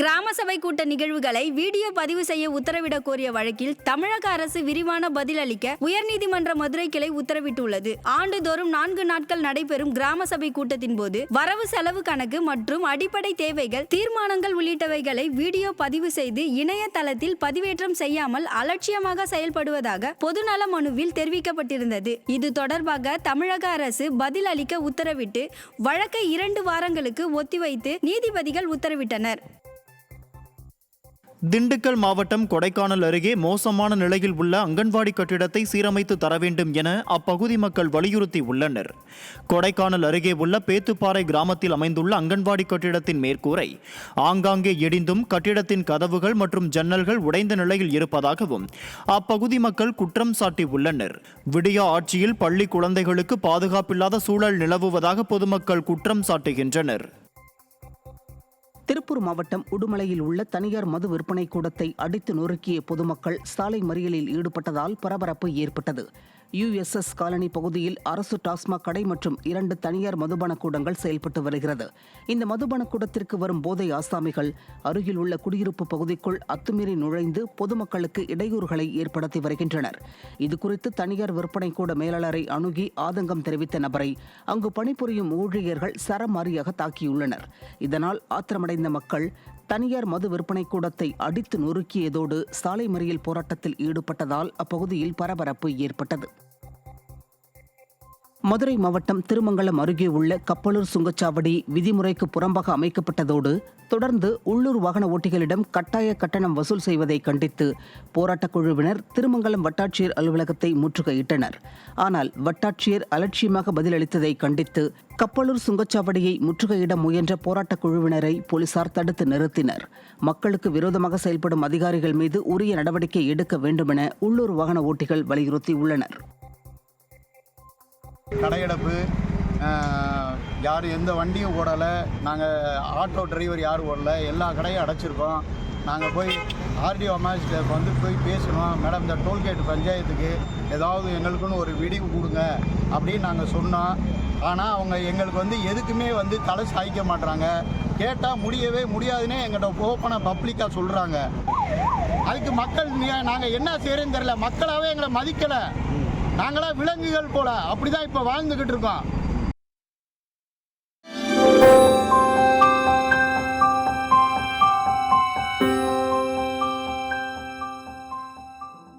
கிராம சபை கூட்ட நிகழ்வுகளை வீடியோ பதிவு செய்ய உத்தரவிடக் கோரிய வழக்கில் தமிழக அரசு விரிவான பதில் அளிக்க உயர்நீதிமன்ற மதுரை கிளை உத்தரவிட்டுள்ளது. ஆண்டுதோறும் 4 நாட்கள் நடைபெறும் கிராம சபை கூட்டத்தின் போது வரவு செலவு கணக்கு மற்றும் அடிப்படை தேவைகள், தீர்மானங்கள் உள்ளிட்டவைகளை வீடியோ பதிவு செய்து இணையதளத்தில் பதிவேற்றம் செய்யாமல் அலட்சியமாக செயல்படுவதாக பொதுநல மனுவில் தெரிவிக்கப்பட்டிருந்தது. இது தொடர்பாக தமிழக அரசு பதில் அளிக்க உத்தரவிட்டு வழக்கை 2 வாரங்களுக்கு ஒத்திவைத்து நீதிபதிகள் உத்தரவிட்டனர். திண்டுக்கல் மாவட்டம் கொடைக்கானல் அருகே மோசமான நிலையில் உள்ள அங்கன்வாடி கட்டிடத்தை சீரமைத்து தர வேண்டும் என அப்பகுதி மக்கள் வலியுறுத்தி உள்ளனர். கொடைக்கானல் அருகே உள்ள பேத்துப்பாறை கிராமத்தில் அமைந்துள்ள அங்கன்வாடி கட்டிடத்தின் மேற்கூரை ஆங்காங்கே இடிந்தும் கட்டிடத்தின் கதவுகள் மற்றும் ஜன்னல்கள் உடைந்த நிலையில் இருப்பதாகவும் அப்பகுதி மக்கள் குற்றம் சாட்டி உள்ளனர். விடியா ஆட்சியில் பள்ளி குழந்தைகளுக்கு பாதுகாப்பில்லாத சூழல் நிலவுவதாக பொதுமக்கள் குற்றம் சாட்டுகின்றனர். திருப்பூர் மாவட்டம் உடுமலையில் உள்ள தனியார் மது விற்பனை கூடத்தை அடித்து நொறுக்கிய பொதுமக்கள் சாலை மறியலில் ஈடுபட்டதால் பரபரப்பு ஏற்பட்டது. USS காலனி பகுதியில் அரசு டாஸ்மாக் கடை மற்றும் 2 தனியார் மதுபான கூடங்கள் செயல்பட்டு வருகிறது. இந்த மதுபான கூடத்திற்கு வரும் போதை ஆசாமிகள் அருகில் உள்ள குடியிருப்பு பகுதிக்குள் அத்துமீறி நுழைந்து பொதுமக்களுக்கு இடையூறுகளை ஏற்படுத்தி வருகின்றனர். இதுகுறித்து தனியார் விற்பனை கூட மேலாளரை அணுகி ஆதங்கம் தெரிவித்த நபரை அங்கு பணிபுரியும் ஊழியர்கள் சரமாரியாக தாக்கியுள்ளனர். இதனால் ஆத்திரமடைந்த மக்கள் தனியார் மது விற்பனை கூடத்தை அடித்து நொறுக்கியதோடு சாலை மறியல் போராட்டத்தில் ஈடுபட்டதால் அப்பகுதியில் பரபரப்பு ஏற்பட்டது. மதுரை மாவட்டம் திருமங்கலம் அருகே உள்ள கப்பலூர் சுங்கச்சாவடி விதிமுறைக்கு புறம்பாக அமைக்கப்பட்டதோடு தொடர்ந்து உள்ளூர் வாகன ஓட்டிகளிடம் கட்டாய கட்டணம் வசூல் செய்வதை கண்டித்து போராட்டக் குழுவினர் திருமங்கலம் வட்டாட்சியர் அலுவலகத்தை முற்றுகையிட்டனர். ஆனால் வட்டாட்சியர் அலட்சியமாக பதிலளித்ததை கண்டித்து கப்பலூர் சுங்கச்சாவடியை முற்றுகையிட முயன்ற போராட்டக் குழுவினரை போலீசார் தடுத்து நிறுத்தினர். மக்களுக்கு விரோதமாக செயல்படும் அதிகாரிகள் மீது உரிய நடவடிக்கை எடுக்க வேண்டுமென உள்ளூர் வாகன ஓட்டிகள் வலியுறுத்தியுள்ளனர். கடையடைப்பு, யாரும் எந்த வண்டியும் ஓடலை, நாங்கள் ஆட்டோ டிரைவர் யாரும் ஓடலை, எல்லா கடையும் அடைச்சிருக்கோம். நாங்கள் போய் RDO மேஜிஸ்ட்ரேட் போய் பேசணும், மேடம் இந்த டோல்கேட் பஞ்சாயத்துக்கு ஏதாவது எங்களுக்குன்னு ஒரு விடிவு கொடுங்க அப்படின்னு நாங்கள் சொன்னோம். ஆனால் அவங்க எங்களுக்கு எதுக்குமே தலை சாய்க்க மாட்டுறாங்க. கேட்டால் முடியவே முடியாதுன்னே எங்கள்கிட்ட ஓப்பனாக பப்ளிக்காக சொல்கிறாங்க. அதுக்கு மக்கள் நாங்கள் என்ன செய்கிறேன்னு தெரியல. மக்களாகவே எங்களை மதிக்கலை. நாங்களாம் விலங்குகள் போல அப்படிதான் இப்போ வாழ்ந்துக்கிட்டு இருக்கோம்.